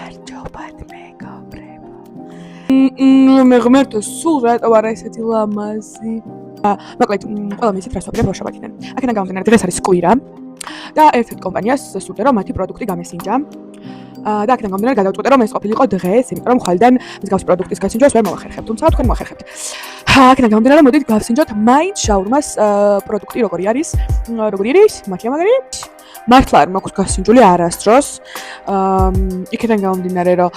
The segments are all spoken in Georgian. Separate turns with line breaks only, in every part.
გამარჯობათ მეგობრებო. მე ღმერთო სულ რატო არა ესეთი ლამაზი. მოკლედ, ყველა მისით რას ვაკეთებ შაბათიდან. აქედან გამომდინარე დღეს არის კვირა და ერთ-ერთ კომპანიას სურდა რომ მათი პროდუქტი გამესინჯა. და აქედან გამომდინარე გადავწყვიტე რომ ეს ყოფილიყო დღეს, იმიტომ რომ ხვალიდან მსგავსი პროდუქტის გასინჯვას ვერ მოახერხებ, თუმცა თქვენ მოახერხებთ. აქედან გამომდინარე რომ მოდით გავსინჯოთ მაინც შაურმას პროდუქტი როგორი არის, მაგარი. მართლა არ მაქვს გასინჯული არასდროს. იქედან გამომდინარე რომ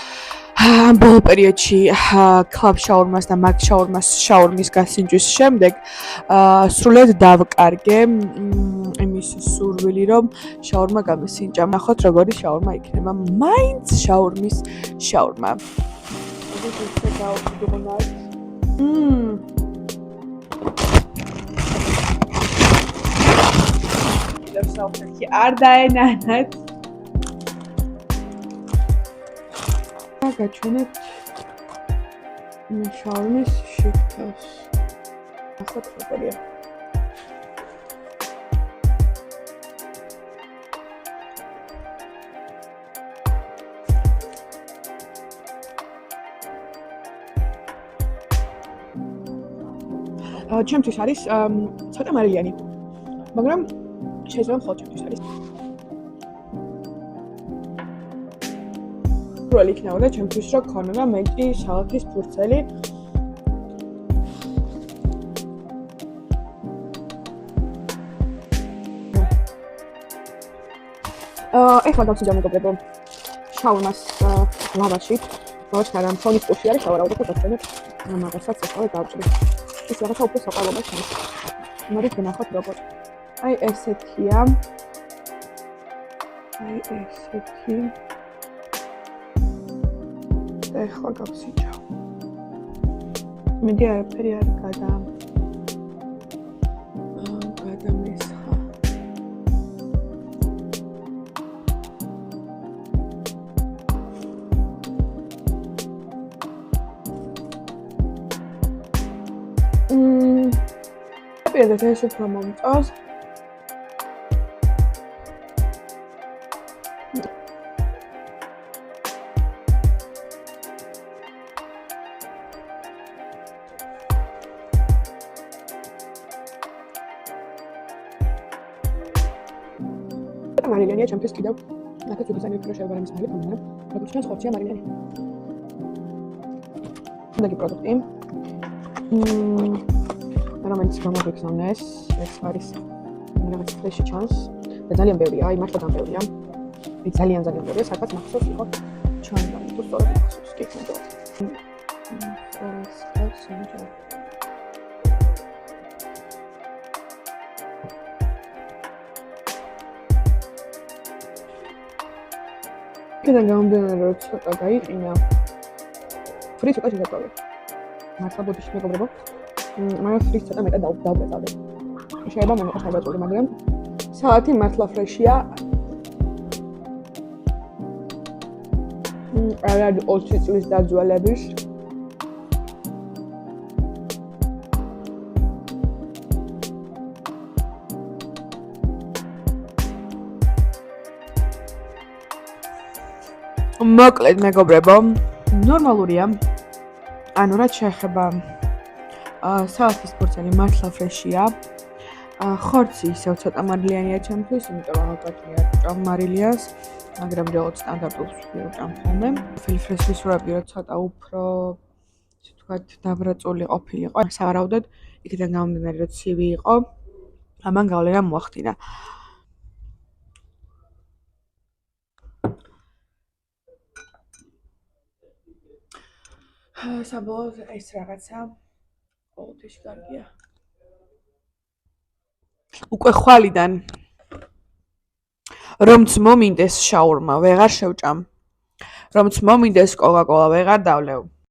ბოლო პერიოდში კლაბ შაურმას და მაგ შაურმის გასინჯვის შემდეგ სრულად დავკარგე იმის სურვილი რომ შაურმა გამესინჯა. ნახოთ როგორი შაურმა იქნება. მაინც შაურმის შაურმა. არ დაენანათ. გაჩვენებთ შაურმის შიფტას. ახლა როგორია? ჩემთვის არის ცოტა მარილიანი, მაგრამ შეიძლება მხოლოდ ჩემთვის არის. როლი იქნებოდა ჩემთვის რომ ქონოდა მეტი სალათის ფურცელი. ეხლა გავსინჯა მეგობრებო შაურმას ლავაში. მოჩქარა ფონის კუში არის შავარაუდო და გასცემეთ მაგასაც ახლა დავჭრით. ის რაღაცა უფრო საყვალობა შენის. მოდით ვნახოთ როგორ. აი ესეთია. ეხლა გავსინჯავ. მედი არაფერი არ გადამესხა. პირდაპირ ეს უფრო მომწონს. მარილიანია ჩემთვის კიდევ ნახეთ უგზანი უფრო შეიძლება რამის მალე თამარ როგორც ჩანს ხორცია მარილიანი. მაგი პროდუქტი რომელიც გამოგვიქნეს ეს არის რაღაც ფლეში ჩანს და ძალიან ბევრია, აი მართლა ძალიან ბევრია. ძალიან ბევრია, სადაც მახსოვს იყო ჩანდა, თუ სწორად მახსოვს კი ხომ. კიდევ გამომდინარე რომ ცოტა გაიყინა. ფრი ცოტა შეგაწყობე. მართლა ბოდიში მეგობრებო. მაგრამ ფრის ცოტა მეტად დავბეწავდე. შეიძლება მომიყოს ნებაწული, მაგრამ სალათი მართლა ფრეშია. არ არის 20 წლის დაძვალების. მოკლედ მეგობრებო, ნორმალურია. ანუ რაც შეეხება სალათის ფურცელი მართლა ფრეშია. ხორცი ისევ ცოტა მარილიანია ჩემთვის, იმიტომ რომ ალბათია ჭამ მარილიანს, მაგრამ როგორც სტანდარტულს ვჭამ ხოლმე. ფილფრესის ვსურები რომ ცოტა უფრო ისე ვთქვათ დაბრაწული ყოფილიყო. სავარაუდოდ იქიდან გამომდინარე რომ ცივი იყო, ამან გავლენა მოახდინა. საბოლოოდ ეს რაღაცა ყოველთვის კარგია. უკვე ხვალიდან რომც მომინდეს შაურმა ვეღარ შევჭამ. რომც მომინდეს კოკა-კოლა ვეღარ დავლევ.